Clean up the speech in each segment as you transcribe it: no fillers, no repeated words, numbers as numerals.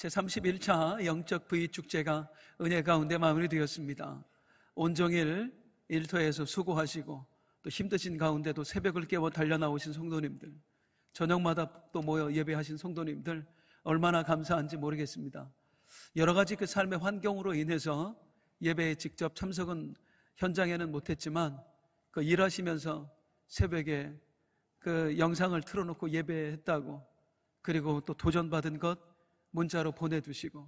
제31차 영적 부의축제가 은혜 가운데 마무리되었습니다. 온종일 일터에서 수고하시고 또 힘드신 가운데도 새벽을 깨워 달려나오신 성도님들, 저녁마다 또 모여 예배하신 성도님들 얼마나 감사한지 모르겠습니다. 여러 가지 그 삶의 환경으로 인해서 예배에 직접 참석은 현장에는 못했지만 그 일하시면서 새벽에 그 영상을 틀어놓고 예배했다고, 그리고 또 도전받은 것 문자로 보내주시고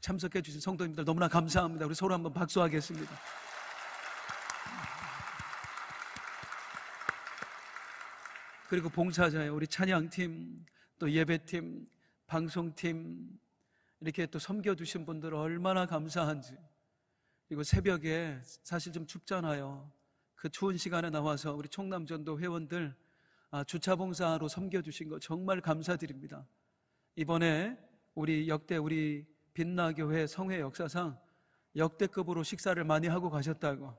참석해 주신 성도님들 너무나 감사합니다. 우리 서로 한번 박수하겠습니다. 그리고 봉사자의 우리 찬양팀, 또 예배팀, 방송팀 이렇게 또 섬겨주신 분들 얼마나 감사한지. 그리고 새벽에 사실 좀 춥잖아요. 그 추운 시간에 나와서 우리 총남전도 회원들 주차봉사로 섬겨주신 거 정말 감사드립니다. 이번에 우리 빛나교회 성회 역사상 역대급으로 식사를 많이 하고 가셨다고.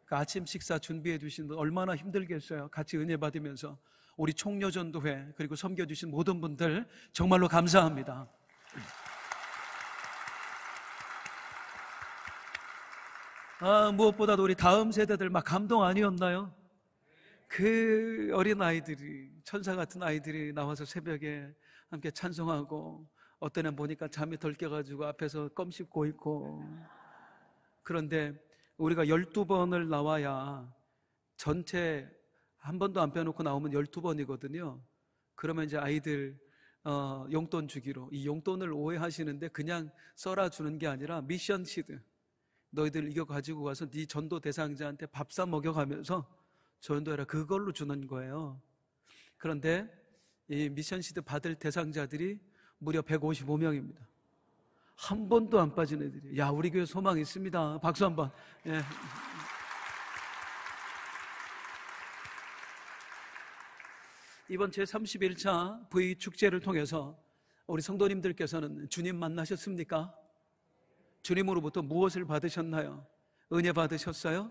그 아침 식사 준비해 주신 분 얼마나 힘들겠어요. 같이 은혜 받으면서 우리 총여전도회 그리고 섬겨주신 모든 분들 정말로 감사합니다. 무엇보다도 우리 다음 세대들 막 감동 아니었나요? 그 어린 아이들이, 천사 같은 아이들이 나와서 새벽에 함께 찬송하고, 어떤 애 보니까 잠이 덜 깨가지고 앞에서 껌 씹고 있고. 그런데 우리가 12번을 나와야, 전체 한 번도 안 빼놓고 나오면 12번이거든요. 그러면 이제 아이들 용돈 주기로, 이 용돈을 오해하시는데 그냥 썰어주는 게 아니라 미션 시드, 너희들 이거 가지고 가서 네 전도 대상자한테 밥 사 먹여가면서 전도해라, 그걸로 주는 거예요. 그런데 이 미션 시드 받을 대상자들이 무려 155명입니다. 한 번도 안 빠진 애들이. 야, 우리 교회 소망 있습니다. 박수 한번. 예. 이번 제31차 V축제를 통해서 우리 성도님들께서는 주님 만나셨습니까? 주님으로부터 무엇을 받으셨나요? 은혜 받으셨어요?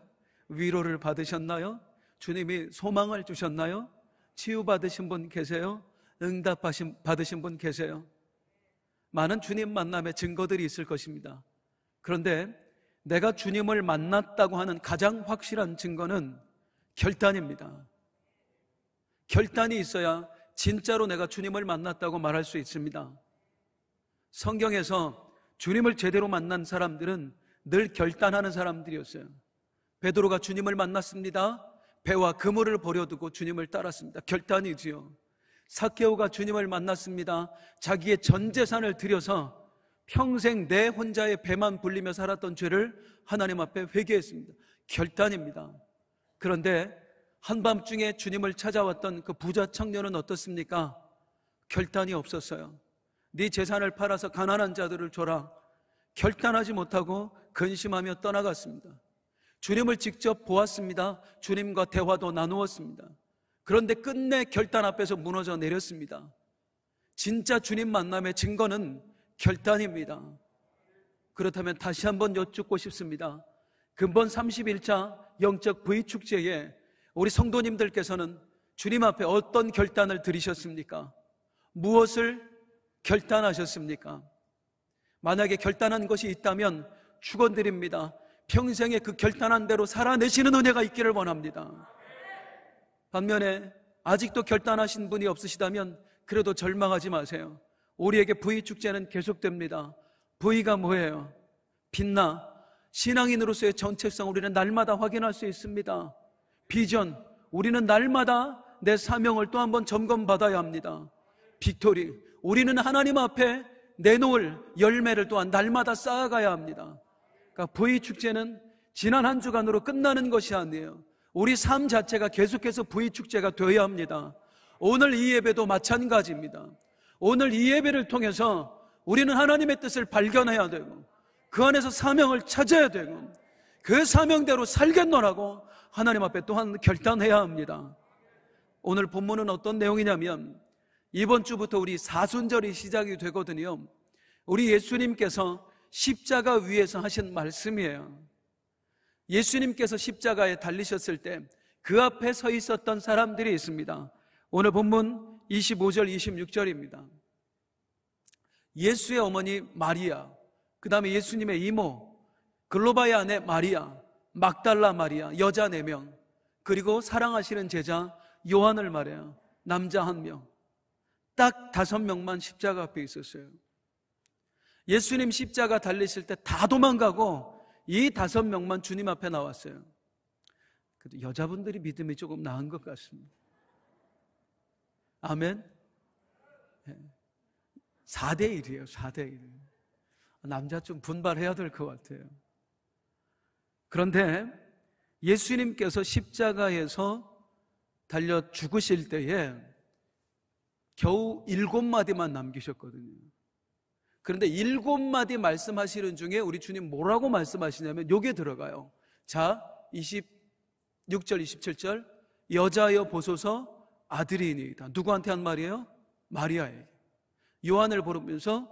위로를 받으셨나요? 주님이 소망을 주셨나요? 치유받으신 분 계세요? 응답 받으신 분 계세요? 많은 주님 만남의 증거들이 있을 것입니다. 그런데 내가 주님을 만났다고 하는 가장 확실한 증거는 결단입니다. 결단이 있어야 진짜로 내가 주님을 만났다고 말할 수 있습니다. 성경에서 주님을 제대로 만난 사람들은 늘 결단하는 사람들이었어요. 베드로가 주님을 만났습니다. 배와 그물을 버려두고 주님을 따랐습니다. 결단이지요. 삭개오가 주님을 만났습니다. 자기의 전 재산을 들여서 평생 내 혼자의 배만 불리며 살았던 죄를 하나님 앞에 회개했습니다. 결단입니다. 그런데 한밤중에 주님을 찾아왔던 그 부자 청년은 어떻습니까? 결단이 없었어요. 네 재산을 팔아서 가난한 자들을 줘라. 결단하지 못하고 근심하며 떠나갔습니다. 주님을 직접 보았습니다. 주님과 대화도 나누었습니다. 그런데 끝내 결단 앞에서 무너져 내렸습니다. 진짜 주님 만남의 증거는 결단입니다. 그렇다면 다시 한번 여쭙고 싶습니다. 근본 31차 영적 V축제에 우리 성도님들께서는 주님 앞에 어떤 결단을 들이셨습니까? 무엇을 결단하셨습니까? 만약에 결단한 것이 있다면 축원드립니다. 평생에 그 결단한 대로 살아내시는 은혜가 있기를 원합니다. 반면에 아직도 결단하신 분이 없으시다면 그래도 절망하지 마세요. 우리에게 V축제는 계속됩니다. V가 뭐예요? 빛나. 신앙인으로서의 정체성 우리는 날마다 확인할 수 있습니다. 비전, 우리는 날마다 내 사명을 또 한 번 점검받아야 합니다. 빅토리, 우리는 하나님 앞에 내놓을 열매를 또한 날마다 쌓아가야 합니다. 그러니까 V축제는 지난 한 주간으로 끝나는 것이 아니에요. 우리 삶 자체가 계속해서 V축제가 되어야 합니다. 오늘 이 예배도 마찬가지입니다. 오늘 이 예배를 통해서 우리는 하나님의 뜻을 발견해야 되고 그 안에서 사명을 찾아야 되고 그 사명대로 살겠노라고 하나님 앞에 또한 결단해야 합니다. 오늘 본문은 어떤 내용이냐면 이번 주부터 우리 사순절이 시작이 되거든요. 우리 예수님께서 십자가 위에서 하신 말씀이에요. 예수님께서 십자가에 달리셨을 때 그 앞에 서 있었던 사람들이 있습니다. 오늘 본문 25절 26절입니다. 예수의 어머니 마리아, 그 다음에 예수님의 이모 글로바의 아내 마리아, 막달라 마리아, 여자 4명, 그리고 사랑하시는 제자 요한을 말해요. 남자 1명. 딱 5명만 십자가 앞에 있었어요. 예수님 십자가 달리실 때 다 도망가고 이 5명만 주님 앞에 나왔어요. 그래도 여자분들이 믿음이 조금 나은 것 같습니다. 아멘. 4대1이에요 4대1. 남자 좀 분발해야 될 것 같아요. 그런데 예수님께서 십자가에서 달려 죽으실 때에 겨우 7마디만 남기셨거든요. 그런데 7마디 말씀하시는 중에 우리 주님 뭐라고 말씀하시냐면 요게 들어가요. 자, 26절 27절, 여자여 보소서 아들이니이다. 누구한테 한 말이에요? 마리아에게. 요한을 부르면서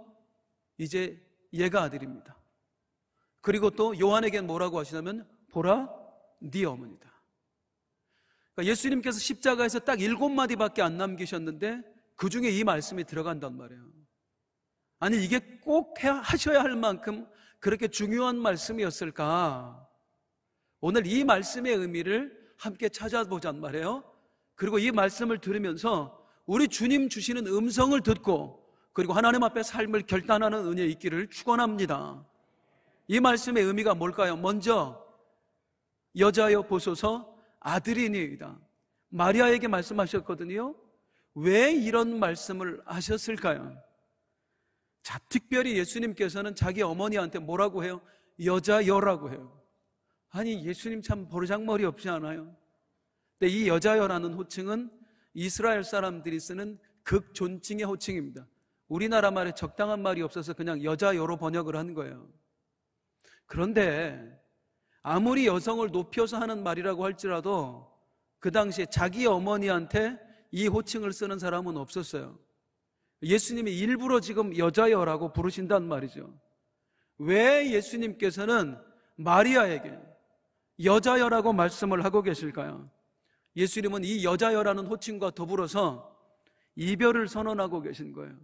이제 얘가 아들입니다. 그리고 또 요한에겐 뭐라고 하시냐면 보라 네 어머니다. 그러니까 예수님께서 십자가에서 딱 7마디밖에 안 남기셨는데 그 중에 이 말씀이 들어간단 말이에요. 아니 이게 꼭 하셔야 할 만큼 그렇게 중요한 말씀이었을까? 오늘 이 말씀의 의미를 함께 찾아보잔 말이에요. 그리고 이 말씀을 들으면서 우리 주님 주시는 음성을 듣고 그리고 하나님 앞에 삶을 결단하는 은혜 있기를 축원합니다. 이 말씀의 의미가 뭘까요? 먼저 여자여 보소서 아들이니이다. 마리아에게 말씀하셨거든요. 왜 이런 말씀을 하셨을까요? 자, 특별히 예수님께서는 자기 어머니한테 뭐라고 해요? 여자여라고 해요. 아니 예수님 참 버르장머리 없지 않아요? 근데 이 여자여라는 호칭은 이스라엘 사람들이 쓰는 극존칭의 호칭입니다. 우리나라 말에 적당한 말이 없어서 그냥 여자여로 번역을 한 거예요. 그런데 아무리 여성을 높여서 하는 말이라고 할지라도 그 당시에 자기 어머니한테 이 호칭을 쓰는 사람은 없었어요. 예수님이 일부러 지금 여자여라고 부르신단 말이죠. 왜 예수님께서는 마리아에게 여자여라고 말씀을 하고 계실까요? 예수님은 이 여자여라는 호칭과 더불어서 이별을 선언하고 계신 거예요.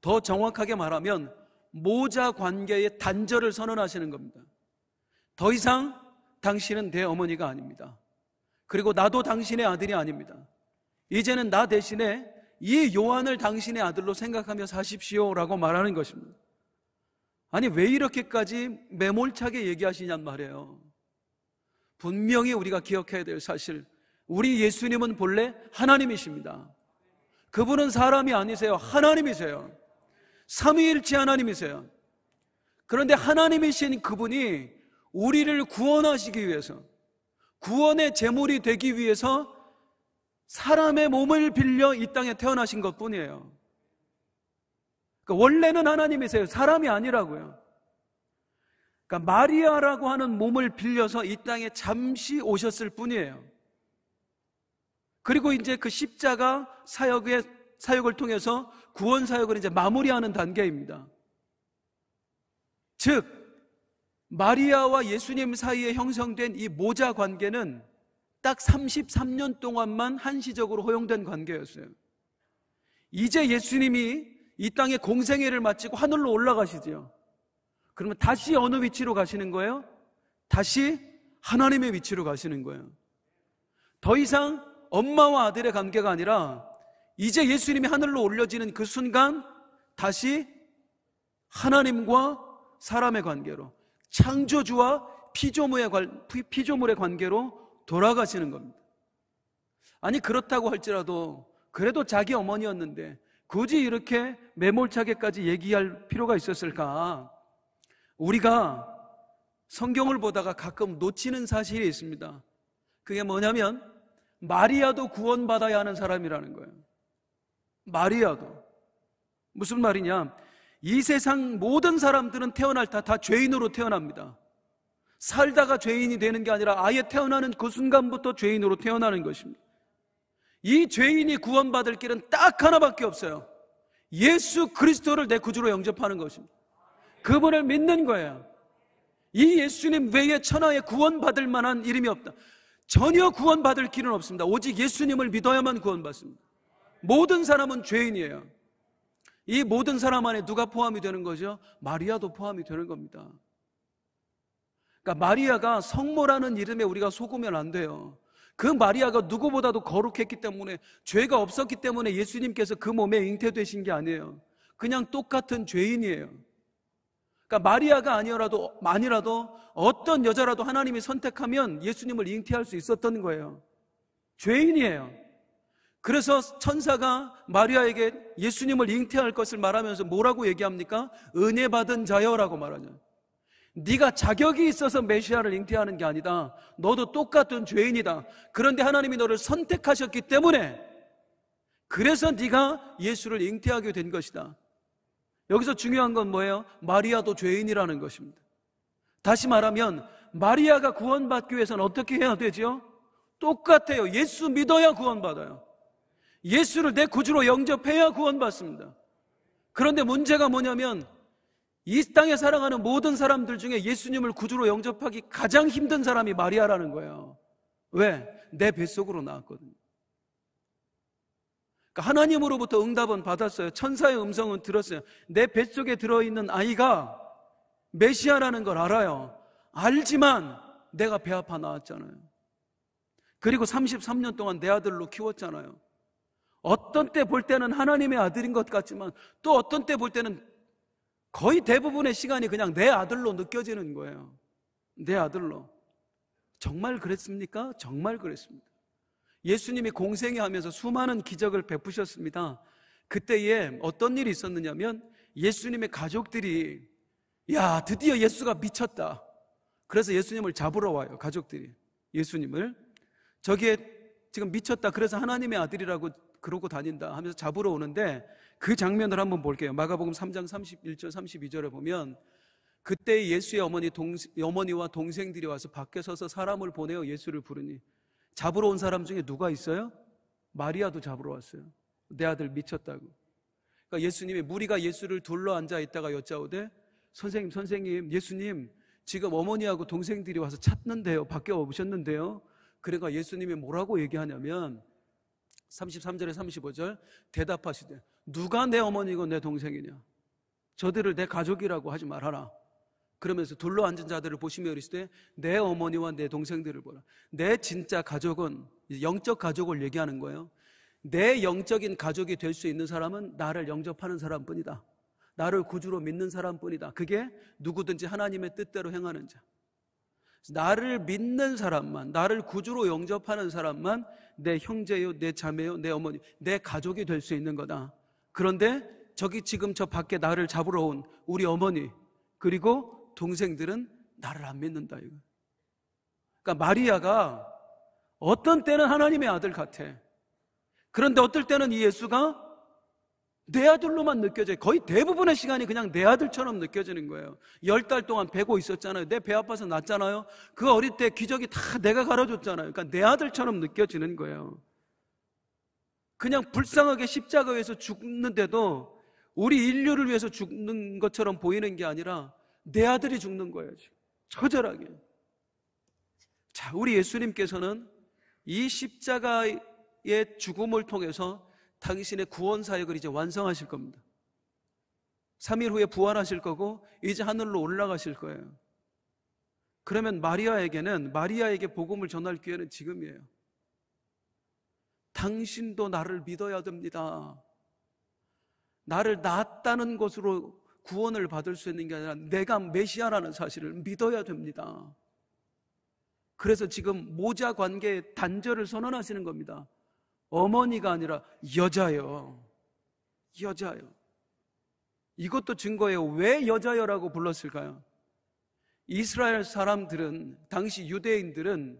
더 정확하게 말하면 모자 관계의 단절을 선언하시는 겁니다. 더 이상 당신은 내 어머니가 아닙니다. 그리고 나도 당신의 아들이 아닙니다. 이제는 나 대신에 이 요한을 당신의 아들로 생각하며 사십시오라고 말하는 것입니다. 아니 왜 이렇게까지 매몰차게 얘기하시냔 말이에요. 분명히 우리가 기억해야 될 사실, 우리 예수님은 본래 하나님이십니다. 그분은 사람이 아니세요. 하나님이세요. 삼위일체 하나님이세요. 그런데 하나님이신 그분이 우리를 구원하시기 위해서, 구원의 제물이 되기 위해서 사람의 몸을 빌려 이 땅에 태어나신 것뿐이에요. 그러니까 원래는 하나님이세요. 사람이 아니라고요. 그러니까 마리아라고 하는 몸을 빌려서 이 땅에 잠시 오셨을 뿐이에요. 그리고 이제 그 십자가 사역을 통해서 구원 사역을 이제 마무리하는 단계입니다. 즉 마리아와 예수님 사이에 형성된 이 모자 관계는 딱 33년 동안만 한시적으로 허용된 관계였어요. 이제 예수님이 이 땅에 공생애를 마치고 하늘로 올라가시죠. 그러면 다시 어느 위치로 가시는 거예요? 다시 하나님의 위치로 가시는 거예요. 더 이상 엄마와 아들의 관계가 아니라 이제 예수님이 하늘로 올려지는 그 순간 다시 하나님과 사람의 관계로, 창조주와 피조물의 관계로 돌아가시는 겁니다. 아니 그렇다고 할지라도 그래도 자기 어머니였는데 굳이 이렇게 매몰차게까지 얘기할 필요가 있었을까? 우리가 성경을 보다가 가끔 놓치는 사실이 있습니다. 그게 뭐냐면 마리아도 구원받아야 하는 사람이라는 거예요. 마리아도. 무슨 말이냐? 이 세상 모든 사람들은 태어날 때 다 죄인으로 태어납니다. 살다가 죄인이 되는 게 아니라 아예 태어나는 그 순간부터 죄인으로 태어나는 것입니다. 이 죄인이 구원받을 길은 딱 하나밖에 없어요. 예수 그리스도를 내 구주로 영접하는 것입니다. 그분을 믿는 거예요. 이 예수님 외에 천하에 구원받을 만한 이름이 없다. 전혀 구원받을 길은 없습니다. 오직 예수님을 믿어야만 구원받습니다. 모든 사람은 죄인이에요. 이 모든 사람 안에 누가 포함이 되는 거죠? 마리아도 포함이 되는 겁니다. 그러니까 마리아가 성모라는 이름에 우리가 속으면 안 돼요. 그 마리아가 누구보다도 거룩했기 때문에, 죄가 없었기 때문에 예수님께서 그 몸에 잉태되신 게 아니에요. 그냥 똑같은 죄인이에요. 그러니까 마리아가 아니라도 어떤 여자라도 하나님이 선택하면 예수님을 잉태할 수 있었던 거예요. 죄인이에요. 그래서 천사가 마리아에게 예수님을 잉태할 것을 말하면서 뭐라고 얘기합니까? 은혜 받은 자여라고 말하죠. 네가 자격이 있어서 메시아를 잉태하는 게 아니다. 너도 똑같은 죄인이다. 그런데 하나님이 너를 선택하셨기 때문에, 그래서 네가 예수를 잉태하게 된 것이다. 여기서 중요한 건 뭐예요? 마리아도 죄인이라는 것입니다. 다시 말하면 마리아가 구원받기 위해서는 어떻게 해야 되죠? 똑같아요. 예수 믿어야 구원받아요. 예수를 내 구주로 영접해야 구원받습니다. 그런데 문제가 뭐냐면, 이 땅에 살아가는 모든 사람들 중에 예수님을 구주로 영접하기 가장 힘든 사람이 마리아라는 거예요. 왜? 내 뱃속으로 나왔거든요. 그러니까 하나님으로부터 응답은 받았어요. 천사의 음성은 들었어요. 내 뱃속에 들어있는 아이가 메시아라는 걸 알아요. 알지만 내가 배 아파 낳았잖아요. 그리고 33년 동안 내 아들로 키웠잖아요. 어떤 때 볼 때는 하나님의 아들인 것 같지만, 또 어떤 때 볼 때는 거의 대부분의 시간이 그냥 내 아들로 느껴지는 거예요. 내 아들로. 정말 그랬습니까? 정말 그랬습니다. 예수님이 공생애 하면서 수많은 기적을 베푸셨습니다. 그때에 어떤 일이 있었느냐면, 예수님의 가족들이, 야, 드디어 예수가 미쳤다. 그래서 예수님을 잡으러 와요. 가족들이 예수님을, 저기에 지금 미쳤다, 그래서 하나님의 아들이라고 그러고 다닌다 하면서 잡으러 오는데, 그 장면을 한번 볼게요. 마가복음 3장 31절 32절에 보면, 그때 예수의 어머니와 동생들이 와서 밖에 서서 사람을 보내어 예수를 부르니, 잡으러 온 사람 중에 누가 있어요? 마리아도 잡으러 왔어요. 내 아들 미쳤다고. 그러니까 예수님이, 무리가 예수를 둘러 앉아 있다가 여짜오되, 선생님, 예수님 지금 어머니하고 동생들이 와서 찾는데요, 밖에 오셨는데요. 그러니까 예수님이 뭐라고 얘기하냐면, 33절에 35절 대답하시되, 누가 내 어머니고 내 동생이냐? 저들을 내 가족이라고 하지 말아라. 그러면서 둘러 앉은 자들을 보시며 이르시되, 내 어머니와 내 동생들을 보라. 내 진짜 가족은, 영적 가족을 얘기하는 거예요. 내 영적인 가족이 될 수 있는 사람은 나를 영접하는 사람뿐이다. 나를 구주로 믿는 사람뿐이다. 그게 누구든지 하나님의 뜻대로 행하는 자. 나를 믿는 사람만, 나를 구주로 영접하는 사람만 내 형제요, 내 자매요, 내 어머니, 내 가족이 될 수 있는 거다. 그런데 저기 지금 저 밖에 나를 잡으러 온 우리 어머니 그리고 동생들은 나를 안 믿는다, 이거. 그러니까 마리아가 어떤 때는 하나님의 아들 같아. 그런데 어떨 때는 이 예수가 내 아들로만 느껴져요. 거의 대부분의 시간이 그냥 내 아들처럼 느껴지는 거예요. 10달 동안 배고 있었잖아요. 내 배 아파서 낳았잖아요. 그 어릴 때 기저귀 다 내가 갈아줬잖아요. 그러니까 내 아들처럼 느껴지는 거예요. 그냥 불쌍하게 십자가에서 죽는데도 우리 인류를 위해서 죽는 것처럼 보이는 게 아니라 내 아들이 죽는 거예요, 지금. 처절하게. 자, 우리 예수님께서는 이 십자가의 죽음을 통해서 당신의 구원 사역을 이제 완성하실 겁니다. 3일 후에 부활하실 거고 이제 하늘로 올라가실 거예요. 그러면 마리아에게 복음을 전할 기회는 지금이에요. 당신도 나를 믿어야 됩니다. 나를 낳았다는 것으로 구원을 받을 수 있는 게 아니라 내가 메시아라는 사실을 믿어야 됩니다. 그래서 지금 모자 관계의 단절을 선언하시는 겁니다. 어머니가 아니라 여자요. 여자요. 이것도 증거예요. 왜 여자여라고 불렀을까요? 이스라엘 사람들은, 당시 유대인들은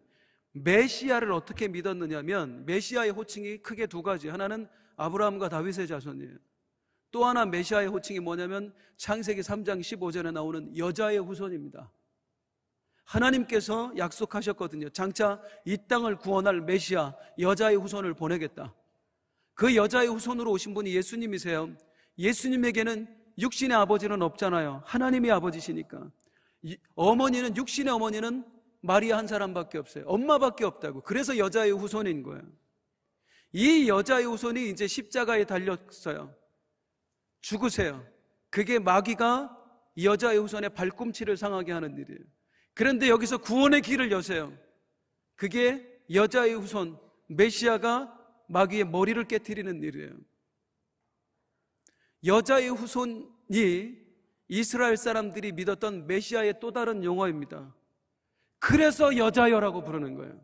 메시아를 어떻게 믿었느냐면, 메시아의 호칭이 크게 두 가지. 하나는 아브라함과 다윗의 자손이에요. 또 하나 메시아의 호칭이 뭐냐면 창세기 3장 15절에 나오는 여자의 후손입니다. 하나님께서 약속하셨거든요. 장차 이 땅을 구원할 메시아, 여자의 후손을 보내겠다. 그 여자의 후손으로 오신 분이 예수님이세요. 예수님에게는 육신의 아버지는 없잖아요. 하나님이 아버지시니까. 어머니는, 육신의 어머니는 마리아 한 사람밖에 없어요. 엄마밖에 없다고. 그래서 여자의 후손인 거예요. 이 여자의 후손이 이제 십자가에 달렸어요. 죽으세요. 그게 마귀가 여자의 후손의 발꿈치를 상하게 하는 일이에요. 그런데 여기서 구원의 길을 여세요. 그게 여자의 후손 메시아가 마귀의 머리를 깨트리는 일이에요. 여자의 후손이 이스라엘 사람들이 믿었던 메시아의 또 다른 용어입니다. 그래서 여자여라고 부르는 거예요.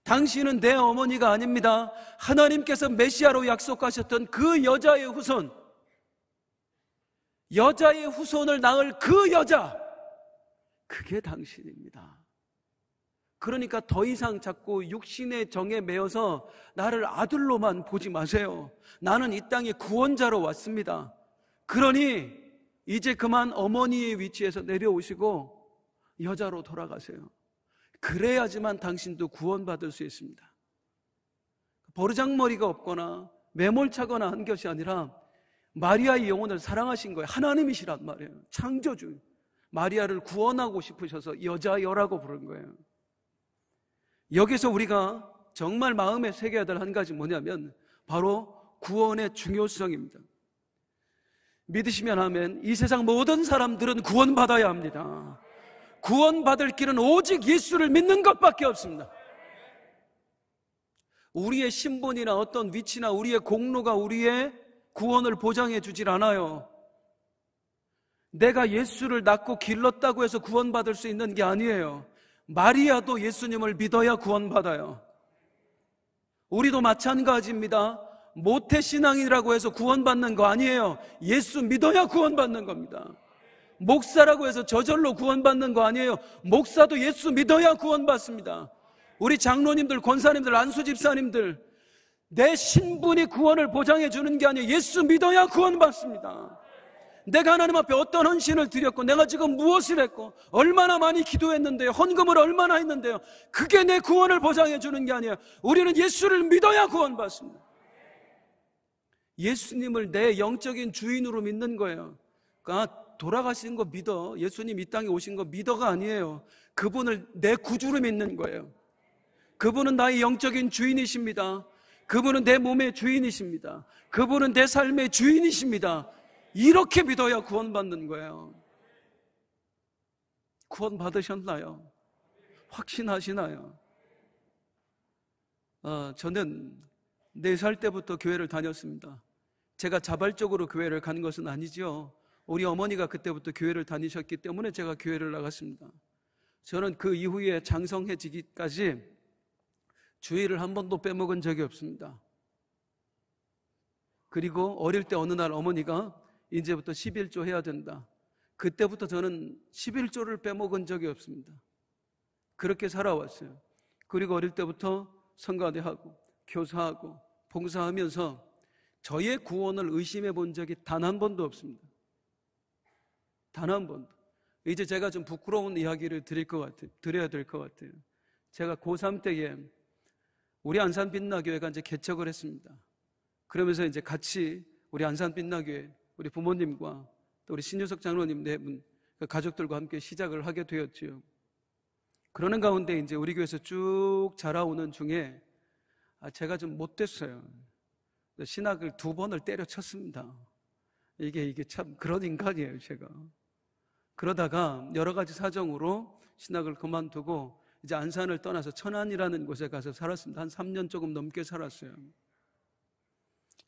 당신은 내 어머니가 아닙니다. 하나님께서 메시아로 약속하셨던 그 여자의 후손, 여자의 후손을 낳을 그 여자, 그게 당신입니다. 그러니까 더 이상 자꾸 육신의 정에 매여서 나를 아들로만 보지 마세요. 나는 이 땅에 구원자로 왔습니다. 그러니 이제 그만 어머니의 위치에서 내려오시고 여자로 돌아가세요. 그래야지만 당신도 구원받을 수 있습니다. 버르장머리가 없거나 매몰차거나 한 것이 아니라 마리아의 영혼을 사랑하신 거예요. 하나님이시란 말이에요. 창조주. 마리아를 구원하고 싶으셔서 여자여라고 부른 거예요. 여기서 우리가 정말 마음에 새겨야 될 한 가지 뭐냐면 바로 구원의 중요성입니다. 믿으시면 아멘. 이 세상 모든 사람들은 구원받아야 합니다. 구원받을 길은 오직 예수를 믿는 것밖에 없습니다. 우리의 신분이나 어떤 위치나 우리의 공로가 우리의 구원을 보장해 주질 않아요. 내가 예수를 낳고 길렀다고 해서 구원받을 수 있는 게 아니에요. 마리아도 예수님을 믿어야 구원받아요. 우리도 마찬가지입니다. 모태신앙이라고 해서 구원받는 거 아니에요. 예수 믿어야 구원받는 겁니다. 목사라고 해서 저절로 구원받는 거 아니에요. 목사도 예수 믿어야 구원받습니다. 우리 장로님들, 권사님들, 안수집사님들, 내 신분이 구원을 보장해 주는 게 아니에요. 예수 믿어야 구원받습니다. 내가 하나님 앞에 어떤 헌신을 드렸고 내가 지금 무엇을 했고 얼마나 많이 기도했는데요, 헌금을 얼마나 했는데요, 그게 내 구원을 보장해 주는 게 아니에요. 우리는 예수를 믿어야 구원받습니다. 예수님을 내 영적인 주인으로 믿는 거예요. 그러니까 돌아가신 거 믿어, 예수님 이 땅에 오신 거 믿어가 아니에요. 그분을 내 구주로 믿는 거예요. 그분은 나의 영적인 주인이십니다. 그분은 내 몸의 주인이십니다. 그분은 내 삶의 주인이십니다. 이렇게 믿어야 구원받는 거예요. 구원받으셨나요? 확신하시나요? 저는 4살 때부터 교회를 다녔습니다. 제가 자발적으로 교회를 간 것은 아니죠. 우리 어머니가 그때부터 교회를 다니셨기 때문에 제가 교회를 나갔습니다. 저는 그 이후에 장성해지기까지 주일을 한 번도 빼먹은 적이 없습니다. 그리고 어릴 때 어느 날 어머니가 이제부터 11조 해야 된다. 그때부터 저는 11조를 빼먹은 적이 없습니다. 그렇게 살아왔어요. 그리고 어릴 때부터 성가대하고 교사하고 봉사하면서 저의 구원을 의심해 본 적이 단 한 번도 없습니다. 단 한 번도. 이제 제가 좀 부끄러운 이야기를 드려야 될 것 같아요. 제가 고3 때에 우리 안산빛나교회가 이제 개척을 했습니다. 그러면서 이제 같이 우리 안산빛나교회 우리 부모님과 또 우리 신유석 장로님 4분 가족들과 함께 시작을 하게 되었지요. 그러는 가운데 이제 우리 교회에서 쭉 자라오는 중에 제가 좀 못됐어요. 신학을 2번을 때려쳤습니다. 이게 참 그런 인간이에요, 제가. 그러다가 여러 가지 사정으로 신학을 그만두고 이제 안산을 떠나서 천안이라는 곳에 가서 살았습니다. 한 3년 조금 넘게 살았어요.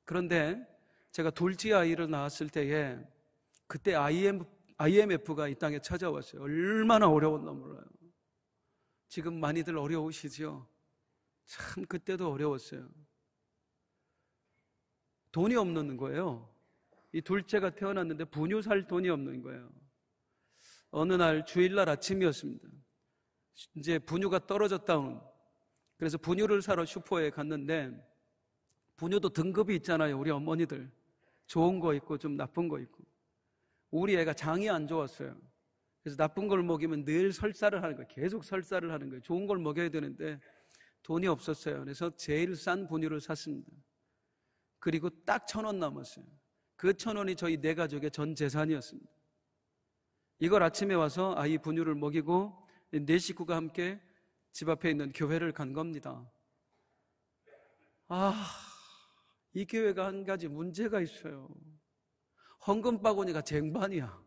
그런데 제가 둘째 아이를 낳았을 때에 그때 IMF가 이 땅에 찾아왔어요. 얼마나 어려웠나 몰라요. 지금 많이들 어려우시죠? 참 그때도 어려웠어요. 돈이 없는 거예요. 이 둘째가 태어났는데 분유 살 돈이 없는 거예요. 어느 날 주일날 아침이었습니다. 이제 분유가 떨어졌다운. 그래서 분유를 사러 슈퍼에 갔는데 분유도 등급이 있잖아요. 우리 어머니들 좋은 거 있고 좀 나쁜 거 있고. 우리 애가 장이 안 좋았어요. 그래서 나쁜 걸 먹이면 늘 설사를 하는 거예요. 계속 설사를 하는 거예요. 좋은 걸 먹여야 되는데 돈이 없었어요. 그래서 제일 싼 분유를 샀습니다. 그리고 딱 1,000원 남았어요. 그 1,000원이 저희 4가족의 전 재산이었습니다. 이걸 아침에 와서 아이 분유를 먹이고 4식구가 함께 집 앞에 있는 교회를 간 겁니다. 이 교회가 한 가지 문제가 있어요. 헌금 바구니가 쟁반이야.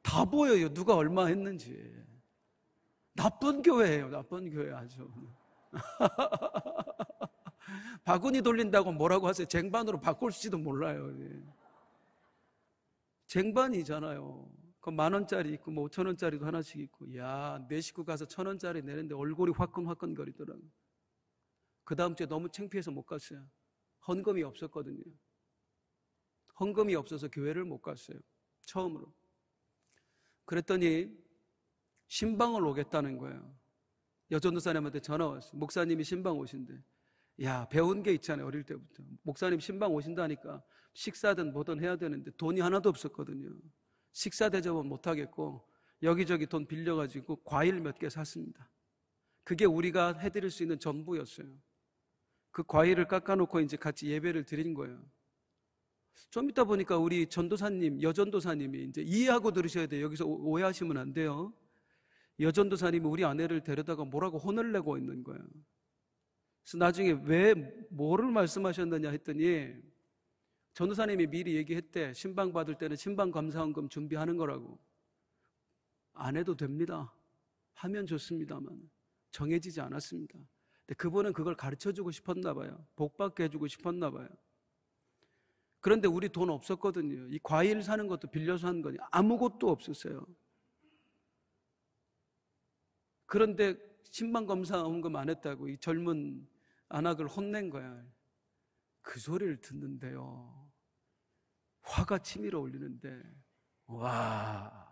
다 보여요. 누가 얼마 했는지. 나쁜 교회예요. 나쁜 교회 아주. 바구니 돌린다고 뭐라고 하세요? 쟁반으로 바꿀지도 몰라요. 쟁반이잖아요. 그 10,000원짜리 있고 뭐 5,000원짜리도 하나씩 있고. 야, 내 식구 가서 1,000원짜리 내는데 얼굴이 화끈화끈거리더라고요. 그 다음 주에 너무 창피해서 못 갔어요. 헌금이 없었거든요. 헌금이 없어서 교회를 못 갔어요. 처음으로. 그랬더니 신방을 오겠다는 거예요. 여전도사님한테 전화 왔어요. 목사님이 신방 오신대. 야, 배운 게 있잖아요. 어릴 때부터. 목사님 신방 오신다니까 식사든 뭐든 해야 되는데 돈이 하나도 없었거든요. 식사 대접은 못 하겠고 여기저기 돈 빌려가지고 과일 몇 개 샀습니다. 그게 우리가 해드릴 수 있는 전부였어요. 그 과일을 깎아놓고 이제 같이 예배를 드린 거예요. 좀 이따 보니까 우리 전도사님, 여전도사님이 이제 이해하고 들으셔야 돼요. 여기서 오해하시면 안 돼요. 여전도사님이 우리 아내를 데려다가 뭐라고 혼을 내고 있는 거예요. 그래서 나중에 왜 뭐를 말씀하셨느냐 했더니 전도사님이 미리 얘기했대. 신방 받을 때는 신방 감사헌금 준비하는 거라고. 안 해도 됩니다. 하면 좋습니다만 정해지지 않았습니다. 근데 그분은 그걸 가르쳐주고 싶었나 봐요. 복받게 해주고 싶었나 봐요. 그런데 우리 돈 없었거든요. 이 과일 사는 것도 빌려서 한 거니 아무것도 없었어요. 그런데 신방 감사헌금 안 했다고 이 젊은 안악을 혼낸 거야. 그 소리를 듣는데요, 화가 치밀어 올리는데, 와,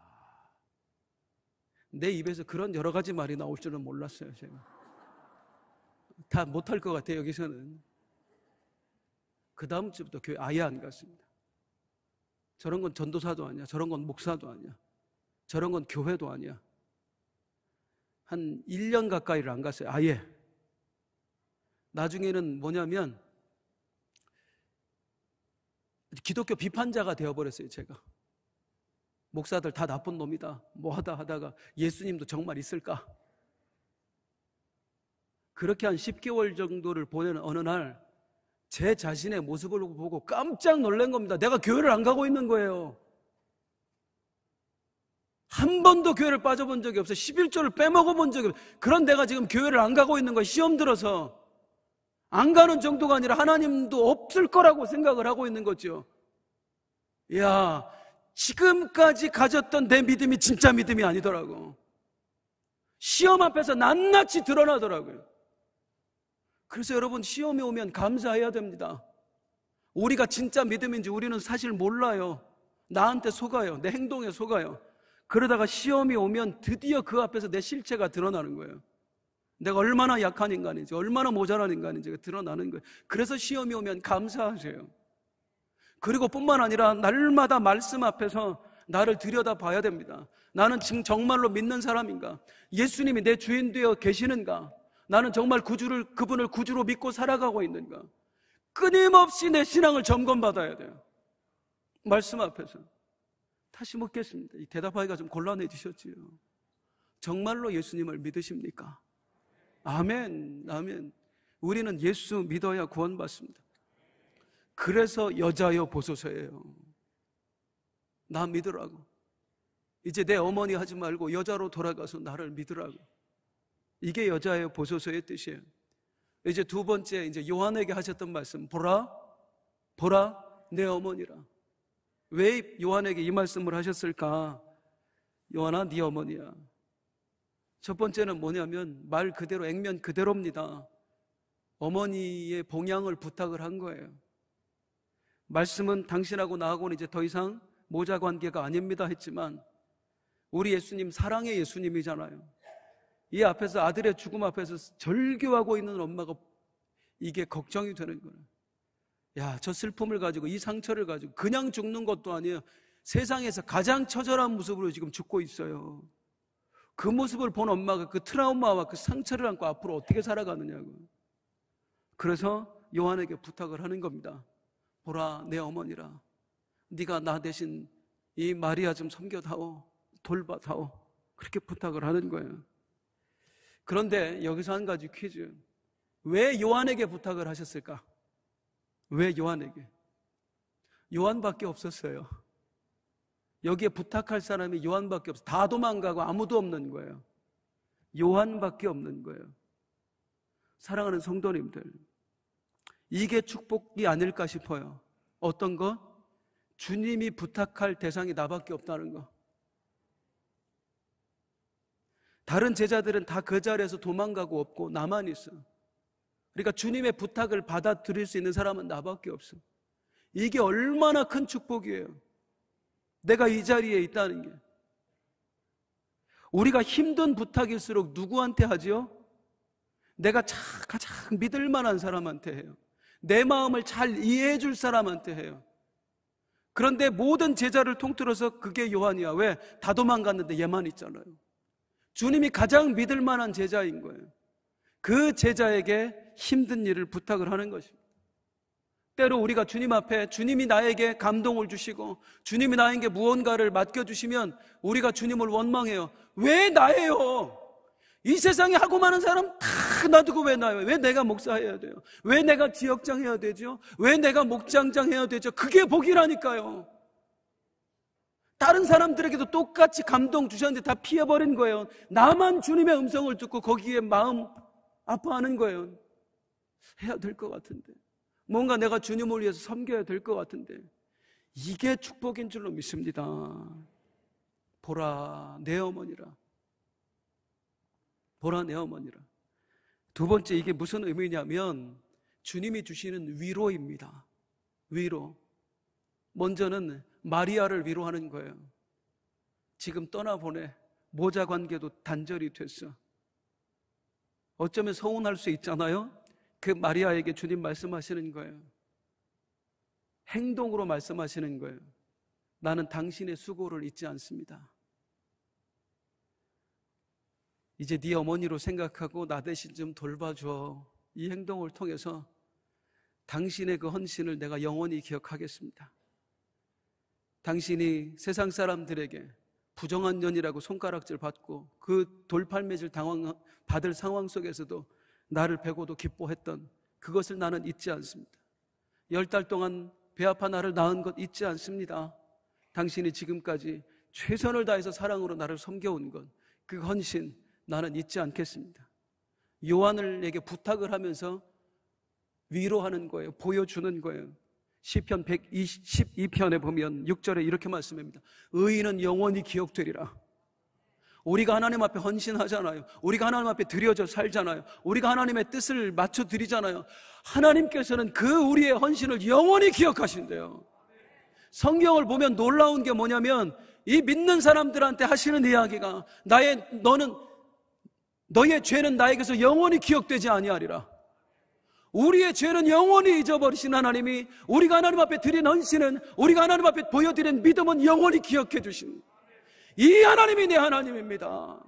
내 입에서 그런 여러 가지 말이 나올 줄은 몰랐어요. 제가 다 못할 것 같아요. 여기서는. 그 다음 주부터 교회 아예 안 갔습니다. 저런 건 전도사도 아니야. 저런 건 목사도 아니야. 저런 건 교회도 아니야. 한 1년 가까이를 안 갔어요. 아예. 나중에는 뭐냐면 기독교 비판자가 되어버렸어요. 제가. 목사들 다 나쁜 놈이다. 뭐 하다가 예수님도 정말 있을까? 그렇게 한 10개월 정도를 보내는 어느 날 제 자신의 모습을 보고 깜짝 놀란 겁니다. 내가 교회를 안 가고 있는 거예요. 한 번도 교회를 빠져본 적이 없어요. 11조를 빼먹어 본 적이 없어요. 그런 내가 지금 교회를 안 가고 있는 거예요. 시험 들어서. 안 가는 정도가 아니라 하나님도 없을 거라고 생각을 하고 있는 거죠. 이야, 지금까지 가졌던 내 믿음이 진짜 믿음이 아니더라고. 시험 앞에서 낱낱이 드러나더라고요. 그래서 여러분, 시험이 오면 감사해야 됩니다. 우리가 진짜 믿음인지 우리는 사실 몰라요. 나한테 속아요. 내 행동에 속아요. 그러다가 시험이 오면 드디어 그 앞에서 내 실체가 드러나는 거예요. 내가 얼마나 약한 인간인지, 얼마나 모자란 인간인지가 드러나는 거예요. 그래서 시험이 오면 감사하세요. 그리고 뿐만 아니라 날마다 말씀 앞에서 나를 들여다봐야 됩니다. 나는 지금 정말로 믿는 사람인가? 예수님이 내 주인 되어 계시는가? 나는 정말 그분을 구주로 믿고 살아가고 있는가? 끊임없이 내 신앙을 점검받아야 돼요. 말씀 앞에서. 다시 묻겠습니다. 이 대답하기가 좀 곤란해지셨지요. 정말로 예수님을 믿으십니까? 아멘, 아멘. 우리는 예수 믿어야 구원받습니다. 그래서 여자여 보소서예요. 나 믿으라고. 이제 내 어머니 하지 말고 여자로 돌아가서 나를 믿으라고. 이게 여자여 보소서의 뜻이에요. 이제 두 번째, 이제 요한에게 하셨던 말씀, 보라 내 어머니라. 왜 요한에게 이 말씀을 하셨을까? 요한아, 네 어머니야. 첫 번째는 뭐냐면 말 그대로, 액면 그대로입니다. 어머니의 봉양을 부탁을 한 거예요. 말씀은 당신하고 나하고는 이제 더 이상 모자 관계가 아닙니다 했지만 우리 예수님 사랑의 예수님이잖아요. 이 앞에서, 아들의 죽음 앞에서 절규하고 있는 엄마가 이게 걱정이 되는 거예요. 야, 저 슬픔을 가지고, 이 상처를 가지고 그냥 죽는 것도 아니에요. 세상에서 가장 처절한 모습으로 지금 죽고 있어요. 그 모습을 본 엄마가 그 트라우마와 그 상처를 안고 앞으로 어떻게 살아가느냐고. 그래서 요한에게 부탁을 하는 겁니다. 보라, 내 어머니라. 네가 나 대신 이 마리아 좀 섬겨다오, 돌봐다오. 그렇게 부탁을 하는 거예요. 그런데 여기서 한 가지 퀴즈. 왜 요한에게 부탁을 하셨을까? 왜 요한에게? 요한밖에 없었어요. 여기에 부탁할 사람이 요한밖에 없어요. 다 도망가고 아무도 없는 거예요. 요한밖에 없는 거예요. 사랑하는 성도님들, 이게 축복이 아닐까 싶어요. 어떤 거? 주님이 부탁할 대상이 나밖에 없다는 거. 다른 제자들은 다 그 자리에서 도망가고 없고 나만 있어. 그러니까 주님의 부탁을 받아들일 수 있는 사람은 나밖에 없어. 이게 얼마나 큰 축복이에요. 내가 이 자리에 있다는 게. 우리가 힘든 부탁일수록 누구한테 하죠? 내가 가장 믿을 만한 사람한테 해요. 내 마음을 잘 이해해 줄 사람한테 해요. 그런데 모든 제자를 통틀어서 그게 요한이야. 왜? 다 도망갔는데 얘만 있잖아요. 주님이 가장 믿을 만한 제자인 거예요. 그 제자에게 힘든 일을 부탁을 하는 것입니다. 때로 우리가 주님 앞에 주님이 나에게 감동을 주시고 주님이 나에게 무언가를 맡겨주시면 우리가 주님을 원망해요. 왜 나예요? 이 세상에 하고 많은 사람 다 놔두고 왜 나예요? 왜 내가 목사해야 돼요? 왜 내가 지역장 해야 되죠? 왜 내가 목장장 해야 되죠? 그게 복이라니까요. 다른 사람들에게도 똑같이 감동 주셨는데 다 피해버린 거예요. 나만 주님의 음성을 듣고 거기에 마음 아파하는 거예요. 해야 될 것 같은데, 뭔가 내가 주님을 위해서 섬겨야 될 것 같은데, 이게 축복인 줄로 믿습니다. 보라 내 어머니라. 보라 내 어머니라. 두 번째, 이게 무슨 의미냐면 주님이 주시는 위로입니다. 위로. 먼저는 마리아를 위로하는 거예요. 지금 떠나보내. 모자 관계도 단절이 됐어. 어쩌면 서운할 수 있잖아요. 그 마리아에게 주님 말씀하시는 거예요. 행동으로 말씀하시는 거예요. 나는 당신의 수고를 잊지 않습니다. 이제 네 어머니로 생각하고 나 대신 좀 돌봐줘. 이 행동을 통해서 당신의 그 헌신을 내가 영원히 기억하겠습니다. 당신이 세상 사람들에게 부정한 년이라고 손가락질 받고 그 돌팔매질 받을 상황 속에서도 나를 베고도 기뻐했던 그것을 나는 잊지 않습니다. 10달 동안 배 아파 나를 낳은 것 잊지 않습니다. 당신이 지금까지 최선을 다해서 사랑으로 나를 섬겨온 것, 그 헌신 나는 잊지 않겠습니다. 요한에게 부탁을 하면서 위로하는 거예요. 보여주는 거예요. 시편 112편에 보면 6절에 이렇게 말씀합니다. 의인은 영원히 기억되리라. 우리가 하나님 앞에 헌신하잖아요. 우리가 하나님 앞에 드려져 살잖아요. 우리가 하나님의 뜻을 맞춰 드리잖아요. 하나님께서는 그 우리의 헌신을 영원히 기억하신대요. 성경을 보면 놀라운 게 뭐냐면 이 믿는 사람들한테 하시는 이야기가 너의 죄는 나에게서 영원히 기억되지 아니하리라. 우리의 죄는 영원히 잊어버리신 하나님이 우리가 하나님 앞에 드린 헌신은, 우리가 하나님 앞에 보여드린 믿음은 영원히 기억해 주신 이 하나님이 내 하나님입니다.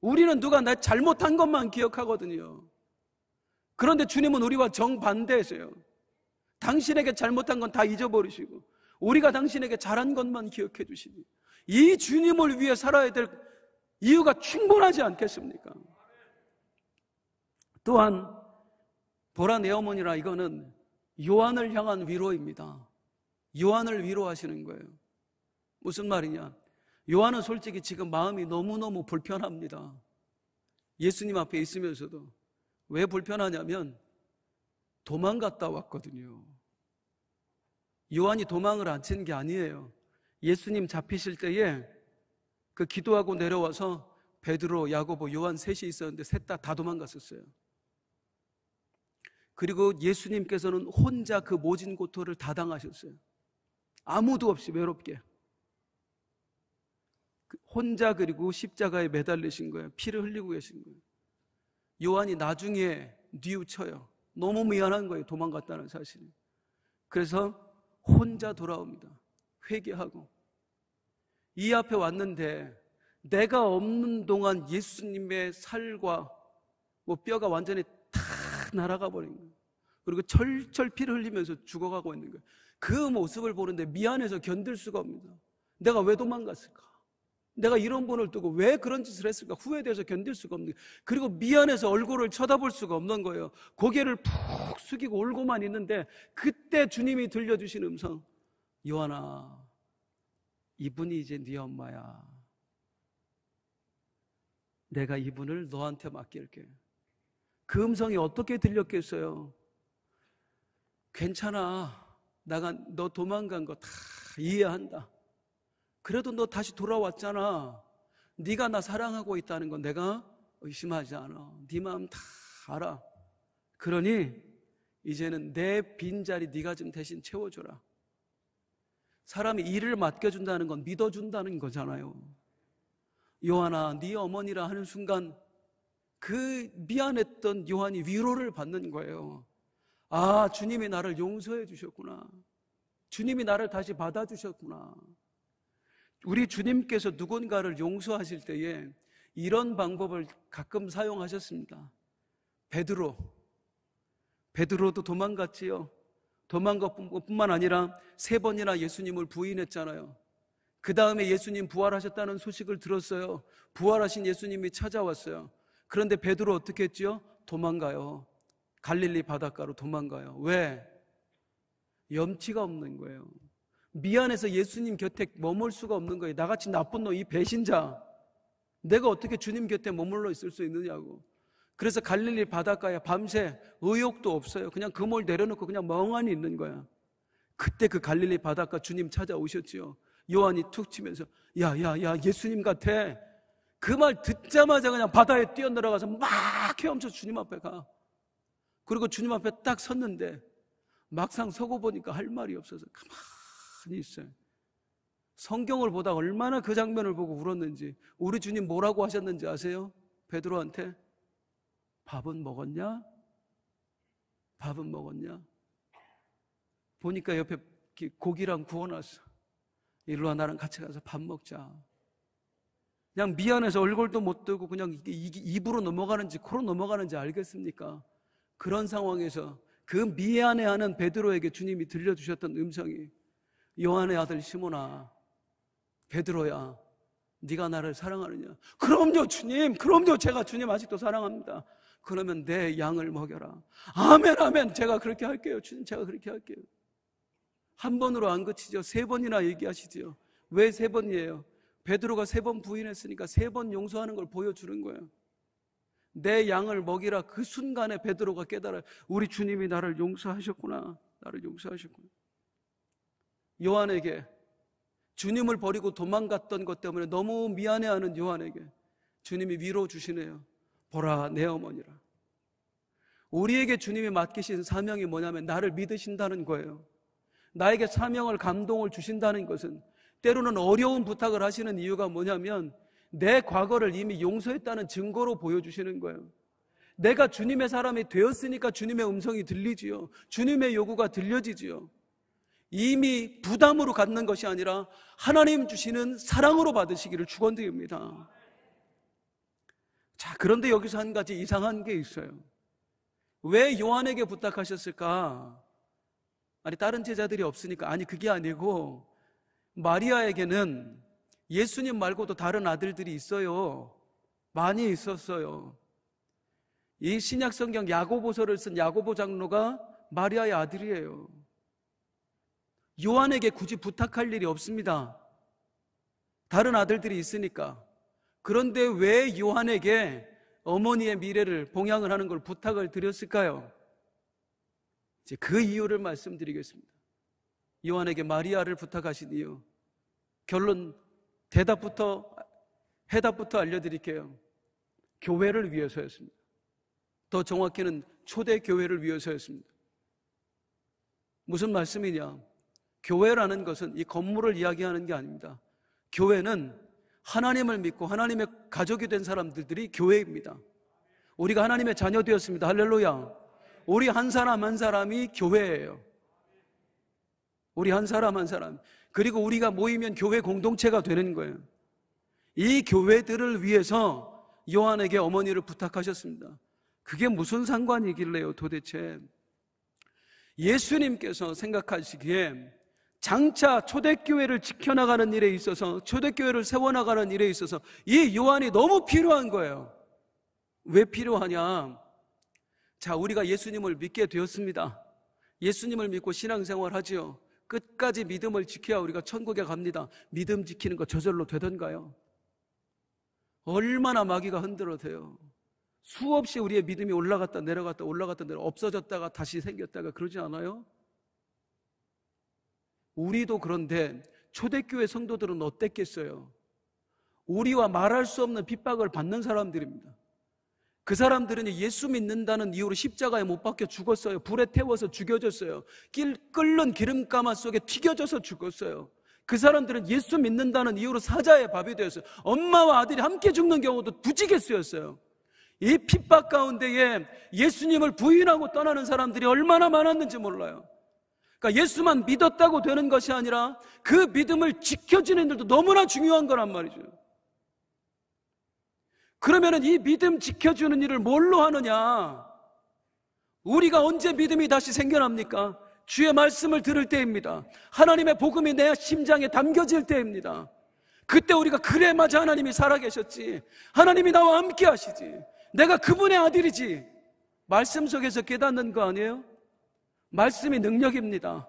우리는 누가 나 잘못한 것만 기억하거든요. 그런데 주님은 우리와 정반대세요. 당신에게 잘못한 건 다 잊어버리시고 우리가 당신에게 잘한 것만 기억해 주시니 이 주님을 위해 살아야 될 이유가 충분하지 않겠습니까? 또한 보라 내 어머니라, 이거는 요한을 향한 위로입니다. 요한을 위로하시는 거예요. 무슨 말이냐? 요한은 솔직히 지금 마음이 너무너무 불편합니다. 예수님 앞에 있으면서도. 왜 불편하냐면 도망갔다 왔거든요. 요한이 도망을 안 친 게 아니에요. 예수님 잡히실 때에 그 기도하고 내려와서 베드로, 야고보, 요한 셋이 있었는데 셋 다 도망갔었어요. 그리고 예수님께서는 혼자 그 모진 고토를 다 당하셨어요. 아무도 없이 외롭게 혼자, 그리고 십자가에 매달리신 거예요. 피를 흘리고 계신 거예요. 요한이 나중에 뉘우쳐요. 너무 미안한 거예요, 도망갔다는 사실이. 그래서 혼자 돌아옵니다. 회개하고. 이 앞에 왔는데 내가 없는 동안 예수님의 살과 뼈가 완전히 다 날아가 버린 거예요. 그리고 철철 피를 흘리면서 죽어가고 있는 거예요. 그 모습을 보는데 미안해서 견딜 수가 없습니다. 내가 왜 도망갔을까? 내가 이런 분을 두고 왜 그런 짓을 했을까? 후회돼서 견딜 수가 없는 거예요. 그리고 미안해서 얼굴을 쳐다볼 수가 없는 거예요. 고개를 푹 숙이고 울고만 있는데 그때 주님이 들려주신 음성, 요한아, 이분이 이제 네 엄마야. 내가 이분을 너한테 맡길게. 그 음성이 어떻게 들렸겠어요? 괜찮아. 너 도망간 거 다 이해한다. 그래도 너 다시 돌아왔잖아. 네가 나 사랑하고 있다는 건 내가 의심하지 않아. 네 마음 다 알아. 그러니 이제는 내 빈자리 네가 좀 대신 채워줘라. 사람이 일을 맡겨준다는 건 믿어준다는 거잖아요. 요한아, 네 어머니라 하는 순간 그 미안했던 요한이 위로를 받는 거예요. 아, 주님이 나를 용서해 주셨구나. 주님이 나를 다시 받아주셨구나. 우리 주님께서 누군가를 용서하실 때에 이런 방법을 가끔 사용하셨습니다. 베드로도 도망갔지요. 도망간 것뿐만 아니라 3번이나 예수님을 부인했잖아요. 그 다음에 예수님 부활하셨다는 소식을 들었어요. 부활하신 예수님이 찾아왔어요. 그런데 베드로 어떻게 했지요? 도망가요. 갈릴리 바닷가로 도망가요. 왜? 염치가 없는 거예요. 미안해서 예수님 곁에 머물 수가 없는 거예요. 나같이 나쁜 놈, 이 배신자, 내가 어떻게 주님 곁에 머물러 있을 수 있느냐고. 그래서 갈릴리 바닷가에 밤새 의욕도 없어요. 그냥 그물 내려놓고 그냥 멍하니 있는 거야. 그때 그 갈릴리 바닷가 주님 찾아오셨지요. 요한이 툭 치면서 야 예수님 같아. 그 말 듣자마자 그냥 바다에 뛰어들어가서 막 헤엄쳐 주님 앞에 가. 그리고 주님 앞에 딱 섰는데 막상 서고 보니까 할 말이 없어서 가만히 있어요. 성경을 보다 얼마나 그 장면을 보고 울었는지. 우리 주님 뭐라고 하셨는지 아세요? 베드로한테 밥은 먹었냐? 밥은 먹었냐? 보니까 옆에 고기랑 구워놨어. 이리 와, 나랑 같이 가서 밥 먹자. 그냥 미안해서 얼굴도 못 뜨고 그냥 이게 입으로 넘어가는지 코로 넘어가는지 알겠습니까? 그런 상황에서 그 미안해하는 베드로에게 주님이 들려주셨던 음성이 요한의 아들 시몬아, 베드로야, 네가 나를 사랑하느냐? 그럼요 주님, 그럼요, 제가 주님 아직도 사랑합니다. 그러면 내 양을 먹여라. 아멘 아멘, 제가 그렇게 할게요. 주님, 제가 그렇게 할게요. 한 번으로 안 그치죠. 3번이나 얘기하시죠. 왜 3번이에요? 베드로가 3번 부인했으니까 3번 용서하는 걸 보여주는 거예요. 내 양을 먹이라. 그 순간에 베드로가 깨달아요. 우리 주님이 나를 용서하셨구나. 나를 용서하셨구나. 요한에게, 주님을 버리고 도망갔던 것 때문에 너무 미안해하는 요한에게 주님이 위로 주시네요. 보라, 내 어머니라. 우리에게 주님이 맡기신 사명이 뭐냐면 나를 믿으신다는 거예요. 나에게 사명을, 감동을 주신다는 것은 때로는 어려운 부탁을 하시는 이유가 뭐냐면 내 과거를 이미 용서했다는 증거로 보여주시는 거예요. 내가 주님의 사람이 되었으니까 주님의 음성이 들리지요. 주님의 요구가 들려지지요. 이미 부담으로 갖는 것이 아니라 하나님 주시는 사랑으로 받으시기를 축원드립니다. 자, 그런데 여기서 한 가지 이상한 게 있어요. 왜 요한에게 부탁하셨을까? 아니, 다른 제자들이 없으니까. 아니, 그게 아니고 마리아에게는 예수님 말고도 다른 아들들이 있어요. 많이 있었어요. 이 신약성경 야고보서를 쓴 야고보 장로가 마리아의 아들이에요. 요한에게 굳이 부탁할 일이 없습니다. 다른 아들들이 있으니까. 그런데 왜 요한에게 어머니의 미래를 봉양을 하는 걸 부탁을 드렸을까요? 이제 그 이유를 말씀드리겠습니다. 요한에게 마리아를 부탁하신 이유, 결론, 해답부터 알려드릴게요. 교회를 위해서였습니다. 더 정확히는 초대교회를 위해서였습니다. 무슨 말씀이냐? 교회라는 것은 이 건물을 이야기하는 게 아닙니다. 교회는 하나님을 믿고 하나님의 가족이 된 사람들이 교회입니다. 우리가 하나님의 자녀 되었습니다. 할렐루야. 우리 한 사람 한 사람이 교회예요. 우리 한 사람 한 사람. 그리고 우리가 모이면 교회 공동체가 되는 거예요. 이 교회들을 위해서 요한에게 어머니를 부탁하셨습니다. 그게 무슨 상관이길래요 도대체? 예수님께서 생각하시기에 장차 초대교회를 지켜나가는 일에 있어서, 초대교회를 세워나가는 일에 있어서 이 요한이 너무 필요한 거예요. 왜 필요하냐? 자, 우리가 예수님을 믿게 되었습니다. 예수님을 믿고 신앙생활 하지요. 끝까지 믿음을 지켜야 우리가 천국에 갑니다. 믿음 지키는 거 저절로 되던가요? 얼마나 마귀가 흔들어대요. 수없이 우리의 믿음이 올라갔다 내려갔다 올라갔다 내려 없어졌다가 다시 생겼다가 그러지 않아요? 우리도 그런데 초대교회 성도들은 어땠겠어요? 우리와 말할 수 없는 핍박을 받는 사람들입니다. 그 사람들은 예수 믿는다는 이유로 십자가에 못 박혀 죽었어요. 불에 태워서 죽여졌어요. 끓는 기름가마 속에 튀겨져서 죽었어요. 그 사람들은 예수 믿는다는 이유로 사자의 밥이 되었어요. 엄마와 아들이 함께 죽는 경우도 부지기수였어요. 이 핍박 가운데에 예수님을 부인하고 떠나는 사람들이 얼마나 많았는지 몰라요. 그러니까 예수만 믿었다고 되는 것이 아니라 그 믿음을 지켜주는 일도 너무나 중요한 거란 말이죠. 그러면 이 믿음 지켜주는 일을 뭘로 하느냐? 우리가 언제 믿음이 다시 생겨납니까? 주의 말씀을 들을 때입니다. 하나님의 복음이 내 심장에 담겨질 때입니다. 그때 우리가 그래 맞아, 하나님이 살아계셨지, 하나님이 나와 함께 하시지, 내가 그분의 아들이지, 말씀 속에서 깨닫는 거 아니에요? 말씀이 능력입니다.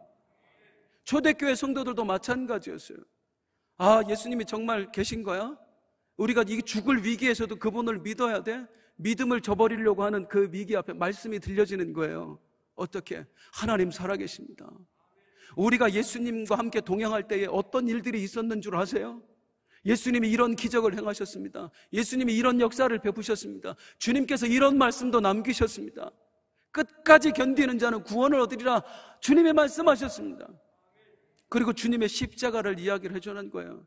초대교회 성도들도 마찬가지였어요. 아, 예수님이 정말 계신 거야? 우리가 이 죽을 위기에서도 그분을 믿어야 돼? 믿음을 저버리려고 하는 그 위기 앞에 말씀이 들려지는 거예요. 어떻게? 하나님 살아계십니다. 우리가 예수님과 함께 동행할 때에 어떤 일들이 있었는 줄 아세요? 예수님이 이런 기적을 행하셨습니다. 예수님이 이런 역사를 베푸셨습니다. 주님께서 이런 말씀도 남기셨습니다. 끝까지 견디는 자는 구원을 얻으리라 주님이 말씀하셨습니다. 그리고 주님의 십자가를 이야기를 해주는 거예요.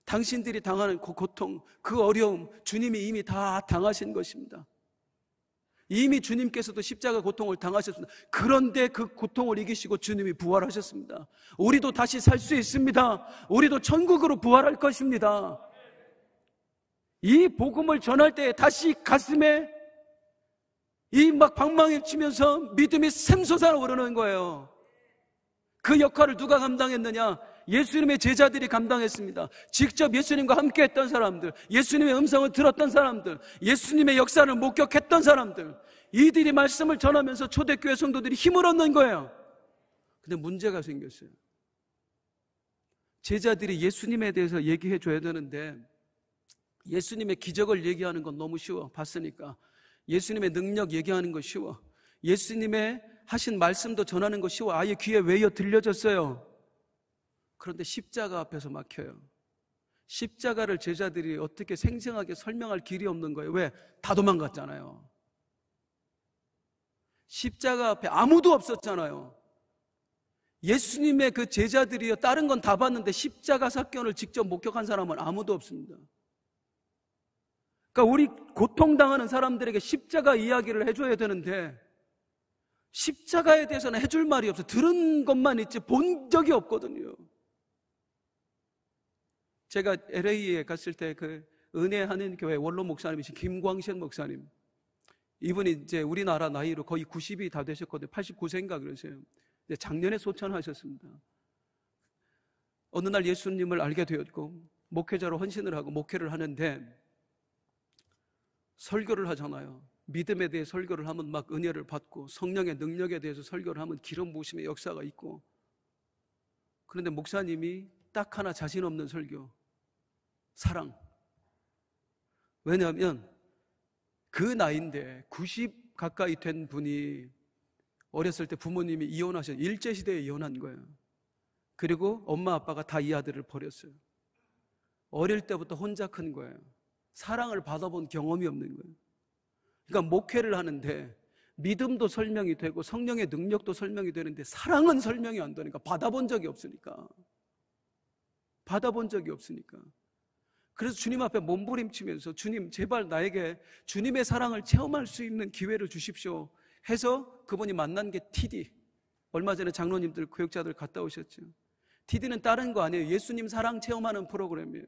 당신들이 당하는 그 고통, 그 어려움, 주님이 이미 다 당하신 것입니다. 이미 주님께서도 십자가 고통을 당하셨습니다. 그런데 그 고통을 이기시고 주님이 부활하셨습니다. 우리도 다시 살 수 있습니다. 우리도 천국으로 부활할 것입니다. 이 복음을 전할 때 다시 가슴에 이 막 방망이 치면서 믿음이 샘솟아 오르는 거예요. 그 역할을 누가 감당했느냐? 예수님의 제자들이 감당했습니다. 직접 예수님과 함께 했던 사람들, 예수님의 음성을 들었던 사람들, 예수님의 역사를 목격했던 사람들, 이들이 말씀을 전하면서 초대교회 성도들이 힘을 얻는 거예요. 근데 문제가 생겼어요. 제자들이 예수님에 대해서 얘기해 줘야 되는데 예수님의 기적을 얘기하는 건 너무 쉬워. 봤으니까. 예수님의 능력 얘기하는 거 쉬워. 예수님의 하신 말씀도 전하는 거 쉬워. 아예 귀에 외여 들려졌어요. 그런데 십자가 앞에서 막혀요. 십자가를 제자들이 어떻게 생생하게 설명할 길이 없는 거예요. 왜? 다 도망갔잖아요. 십자가 앞에 아무도 없었잖아요. 예수님의 그 제자들이요, 다른 건 다 봤는데 십자가 사건을 직접 목격한 사람은 아무도 없습니다. 그러니까 우리 고통당하는 사람들에게 십자가 이야기를 해줘야 되는데 십자가에 대해서는 해줄 말이 없어요. 들은 것만 있지 본 적이 없거든요. 제가 LA에 갔을 때 그 은혜하는 교회 원로 목사님이신 김광신 목사님, 이분이 이제 우리나라 나이로 거의 90이 다 되셨거든요. 89세인가 그러세요. 작년에 소천하셨습니다. 어느 날 예수님을 알게 되었고 목회자로 헌신을 하고 목회를 하는데 설교를 하잖아요. 믿음에 대해 설교를 하면 막 은혜를 받고 성령의 능력에 대해서 설교를 하면 기름 부으심의 역사가 있고, 그런데 목사님이 딱 하나 자신 없는 설교, 사랑. 왜냐하면 그 나이인데 90 가까이 된 분이 어렸을 때 부모님이 이혼하셔서 일제시대에 이혼한 거예요. 그리고 엄마 아빠가 다 이 아들을 버렸어요. 어릴 때부터 혼자 큰 거예요. 사랑을 받아본 경험이 없는 거예요. 그러니까 목회를 하는데 믿음도 설명이 되고 성령의 능력도 설명이 되는데 사랑은 설명이 안 되니까, 받아본 적이 없으니까. 그래서 주님 앞에 몸부림치면서 주님 제발 나에게 주님의 사랑을 체험할 수 있는 기회를 주십시오 해서 그분이 만난 게 TD. 얼마 전에 장로님들 교육자들 갔다 오셨죠. TD는 다른 거 아니에요. 예수님 사랑 체험하는 프로그램이에요.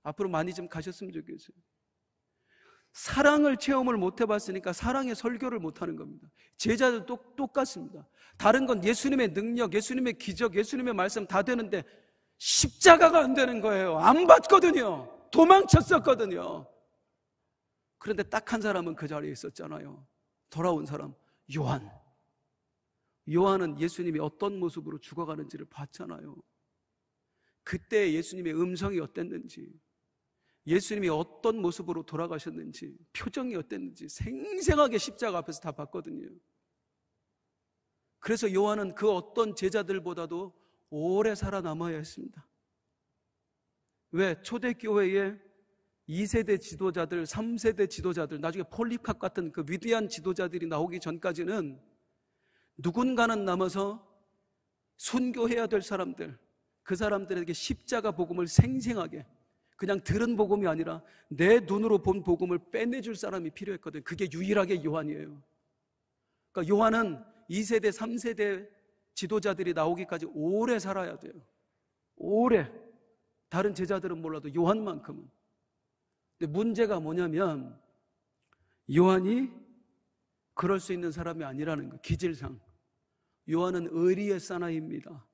앞으로 많이 좀 가셨으면 좋겠어요. 사랑을 체험을 못 해봤으니까 사랑의 설교를 못 하는 겁니다. 제자들도 똑같습니다. 다른 건 예수님의 능력, 예수님의 기적, 예수님의 말씀 다 되는데 십자가가 안 되는 거예요. 안 받거든요. 도망쳤었거든요. 그런데 딱 한 사람은 그 자리에 있었잖아요. 돌아온 사람, 요한. 요한은 예수님이 어떤 모습으로 죽어가는지를 봤잖아요. 그때 예수님의 음성이 어땠는지, 예수님이 어떤 모습으로 돌아가셨는지, 표정이 어땠는지 생생하게 십자가 앞에서 다 봤거든요. 그래서 요한은 그 어떤 제자들보다도 오래 살아남아야 했습니다. 왜? 초대교회에 2세대 지도자들, 3세대 지도자들, 나중에 폴리캅 같은 그 위대한 지도자들이 나오기 전까지는 누군가는 남아서 순교해야 될 사람들, 그 사람들에게 십자가 복음을 생생하게, 그냥 들은 복음이 아니라 내 눈으로 본 복음을 빼내줄 사람이 필요했거든요. 그게 유일하게 요한이에요. 그러니까 요한은 2세대, 3세대 지도자들이 나오기까지 오래 살아야 돼요. 오래. 다른 제자들은 몰라도 요한만큼은. 근데 문제가 뭐냐면 요한이 그럴 수 있는 사람이 아니라는 거. 기질상 요한은 의리의 사나이입니다.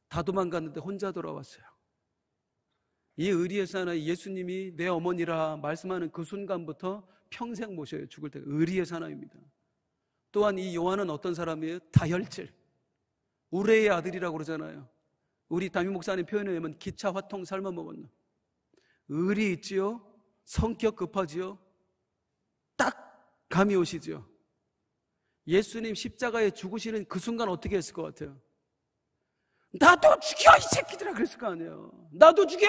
다 도망갔는데 혼자 돌아왔어요. 이 의리의 사나이, 예수님이 내 어머니라 말씀하는 그 순간부터 평생 모셔요. 죽을 때가. 의리의 사나이입니다. 또한 이 요한은 어떤 사람이에요? 다혈질, 우레의 아들이라고 그러잖아요. 우리 담임 목사님 표현에 의하면 기차 화통 삶아 먹었나. 의리 있지요, 성격 급하지요, 딱 감이 오시지요. 예수님 십자가에 죽으시는 그 순간 어떻게 했을 것 같아요? 나도 죽여 이 새끼들아 그랬을 거 아니에요. 나도 죽여.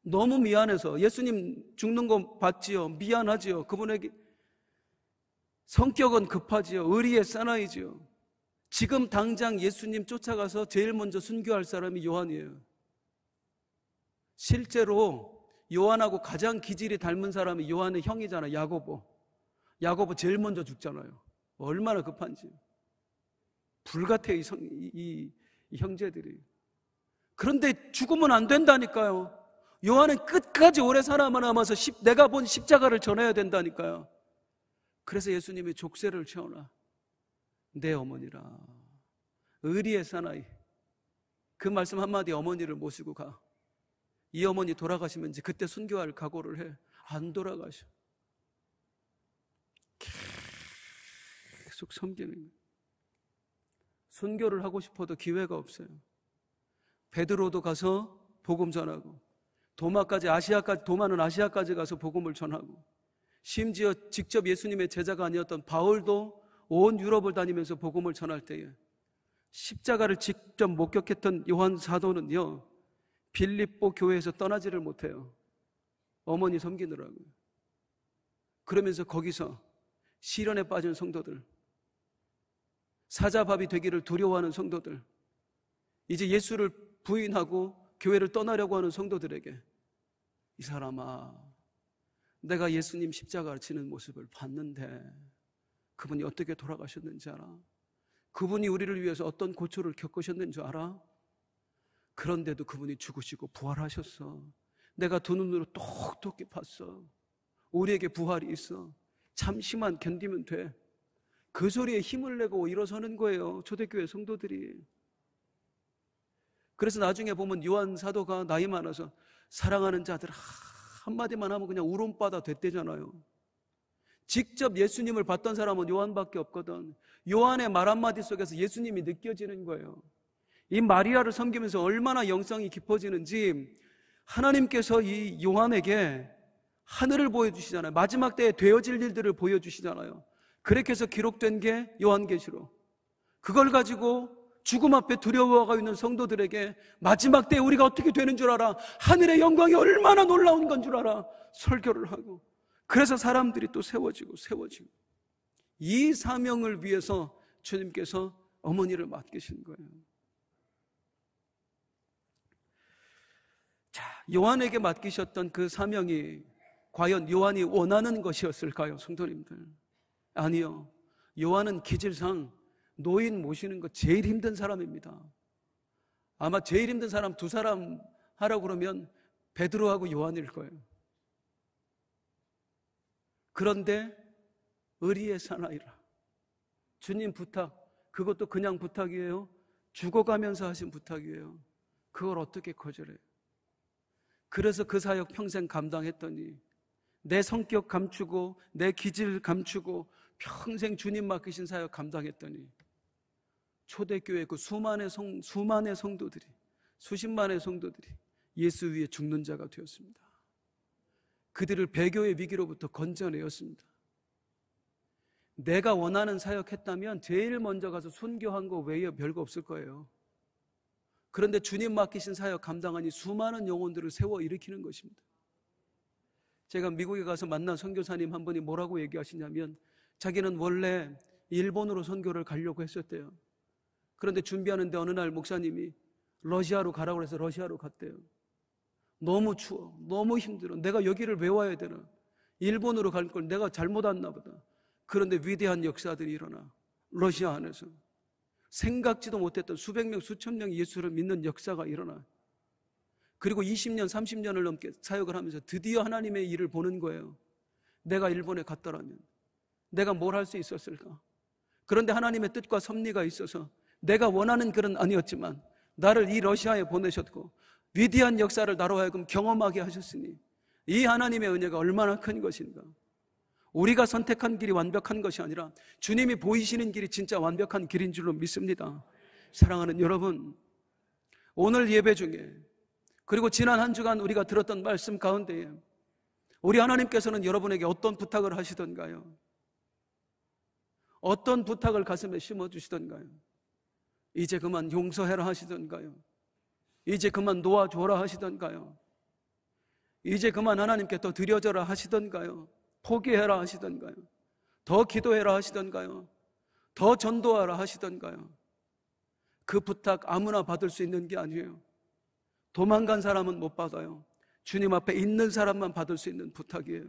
너무 미안해서. 예수님 죽는 거 봤지요, 미안하지요. 그분에게 성격은 급하지요, 의리의 사나이지요. 지금 당장 예수님 쫓아가서 제일 먼저 순교할 사람이 요한이에요. 실제로 요한하고 가장 기질이 닮은 사람이 요한의 형이잖아요. 야고보. 야고보 제일 먼저 죽잖아요. 얼마나 급한지. 불같아요, 이 형제들이. 그런데 죽으면 안 된다니까요. 요한은 끝까지 오래 살아남아서 내가 본 십자가를 전해야 된다니까요. 그래서 예수님이 족쇄를 채워놔. 내 어머니라. 의리의 사나이. 그 말씀 한마디 어머니를 모시고 가. 이 어머니 돌아가시면 이제 그때 순교할 각오를 해. 안 돌아가셔. 계속 섬기는 거예요. 순교를 하고 싶어도 기회가 없어요. 베드로도 가서 복음 전하고, 도마는 아시아까지 가서 복음을 전하고, 심지어 직접 예수님의 제자가 아니었던 바울도 온 유럽을 다니면서 복음을 전할 때에 십자가를 직접 목격했던 요한 사도는요, 빌립보 교회에서 떠나지를 못해요. 어머니 섬기느라고. 그러면서 거기서 시련에 빠진 성도들, 사자밥이 되기를 두려워하는 성도들, 이제 예수를 부인하고 교회를 떠나려고 하는 성도들에게, 이 사람아, 내가 예수님 십자가를 지는 모습을 봤는데 그분이 어떻게 돌아가셨는지 알아? 그분이 우리를 위해서 어떤 고초를 겪으셨는지 알아? 그런데도 그분이 죽으시고 부활하셨어. 내가 두 눈으로 똑똑히 봤어. 우리에게 부활이 있어. 잠시만 견디면 돼. 그 소리에 힘을 내고 일어서는 거예요, 초대교회 성도들이. 그래서 나중에 보면 요한 사도가 나이 많아서 사랑하는 자들 한마디만 하면 그냥 울음바다 됐대잖아요. 직접 예수님을 봤던 사람은 요한밖에 없거든. 요한의 말 한마디 속에서 예수님이 느껴지는 거예요. 이 마리아를 섬기면서 얼마나 영성이 깊어지는지 하나님께서 이 요한에게 하늘을 보여주시잖아요. 마지막 때에 되어질 일들을 보여주시잖아요. 그렇게 해서 기록된 게 요한계시록. 그걸 가지고 죽음 앞에 두려워하고 있는 성도들에게 마지막 때에 우리가 어떻게 되는 줄 알아? 하늘의 영광이 얼마나 놀라운 건 줄 알아? 설교를 하고. 그래서 사람들이 또 세워지고 이 사명을 위해서 주님께서 어머니를 맡기신 거예요. 자, 요한에게 맡기셨던 그 사명이 과연 요한이 원하는 것이었을까요, 성도님들? 아니요. 요한은 기질상 노인 모시는 거 제일 힘든 사람입니다. 아마 제일 힘든 사람 두 사람 하라고 그러면 베드로하고 요한일 거예요. 그런데 의리의 사나이라. 주님 부탁, 그것도 그냥 부탁이에요. 죽어가면서 하신 부탁이에요. 그걸 어떻게 거절해요? 그래서 그 사역 평생 감당했더니 내 성격 감추고 내 기질 감추고 평생 주님 맡기신 사역 감당했더니 초대교회 그 수만의 성도들이, 수십만의 성도들이 예수 위에 죽는 자가 되었습니다. 그들을 배교의 위기로부터 건져내었습니다. 내가 원하는 사역했다면 제일 먼저 가서 순교한 거 외에 별거 없을 거예요. 그런데 주님 맡기신 사역 감당하니 수많은 영혼들을 세워 일으키는 것입니다. 제가 미국에 가서 만난 선교사님 한 분이 뭐라고 얘기하시냐면 자기는 원래 일본으로 선교를 가려고 했었대요. 그런데 준비하는데 어느 날 목사님이 러시아로 가라고 해서 러시아로 갔대요. 너무 추워, 너무 힘들어. 내가 여기를 왜 와야 되나? 일본으로 갈 걸 내가 잘못 왔나 보다. 그런데 위대한 역사들이 일어나. 러시아 안에서 생각지도 못했던 수백 명, 수천 명이 예수를 믿는 역사가 일어나. 그리고 20년, 30년을 넘게 사역을 하면서 드디어 하나님의 일을 보는 거예요. 내가 일본에 갔더라면 내가 뭘 할 수 있었을까? 그런데 하나님의 뜻과 섭리가 있어서 내가 원하는 글은 아니었지만 나를 이 러시아에 보내셨고 위대한 역사를 나로 하여금 경험하게 하셨으니 이 하나님의 은혜가 얼마나 큰 것인가. 우리가 선택한 길이 완벽한 것이 아니라 주님이 보이시는 길이 진짜 완벽한 길인 줄로 믿습니다. 사랑하는 여러분, 오늘 예배 중에 그리고 지난 한 주간 우리가 들었던 말씀 가운데에 우리 하나님께서는 여러분에게 어떤 부탁을 하시던가요? 어떤 부탁을 가슴에 심어주시던가요? 이제 그만 용서해라 하시던가요? 이제 그만 놓아줘라 하시던가요? 이제 그만 하나님께 더 드려져라 하시던가요? 포기해라 하시던가요? 더 기도해라 하시던가요? 더 전도하라 하시던가요? 그 부탁 아무나 받을 수 있는 게 아니에요. 도망간 사람은 못 받아요. 주님 앞에 있는 사람만 받을 수 있는 부탁이에요.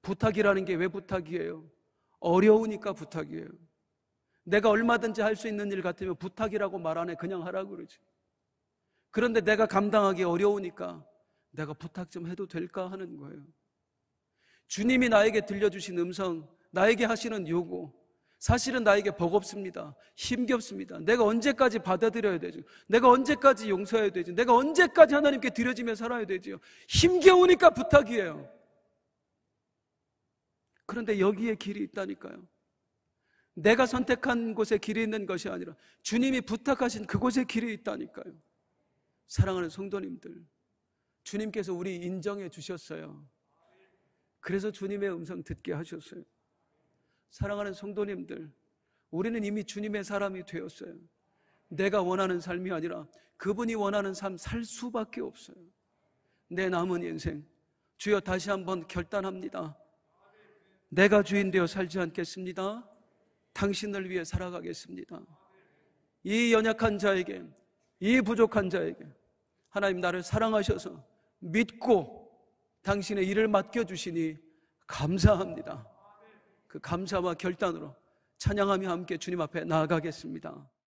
부탁이라는 게 왜 부탁이에요? 어려우니까 부탁이에요. 내가 얼마든지 할 수 있는 일 같으면 부탁이라고 말 안 해. 그냥 하라고 그러지. 그런데 내가 감당하기 어려우니까 내가 부탁 좀 해도 될까 하는 거예요. 주님이 나에게 들려주신 음성, 나에게 하시는 요구, 사실은 나에게 버겁습니다. 힘겹습니다. 내가 언제까지 받아들여야 되죠? 내가 언제까지 용서해야 되죠? 내가 언제까지 하나님께 드려지며 살아야 되죠? 힘겨우니까 부탁이에요. 그런데 여기에 길이 있다니까요. 내가 선택한 곳에 길이 있는 것이 아니라 주님이 부탁하신 그곳에 길이 있다니까요. 사랑하는 성도님들, 주님께서 우리 인정해 주셨어요. 그래서 주님의 음성 듣게 하셨어요. 사랑하는 성도님들, 우리는 이미 주님의 사람이 되었어요. 내가 원하는 삶이 아니라 그분이 원하는 삶 살 수밖에 없어요. 내 남은 인생, 주여 다시 한번 결단합니다. 내가 주인 되어 살지 않겠습니다. 당신을 위해 살아가겠습니다. 이 연약한 자에게, 이 부족한 자에게 하나님 나를 사랑하셔서 믿고 당신의 일을 맡겨주시니 감사합니다. 그 감사와 결단으로 찬양하며 함께 주님 앞에 나아가겠습니다.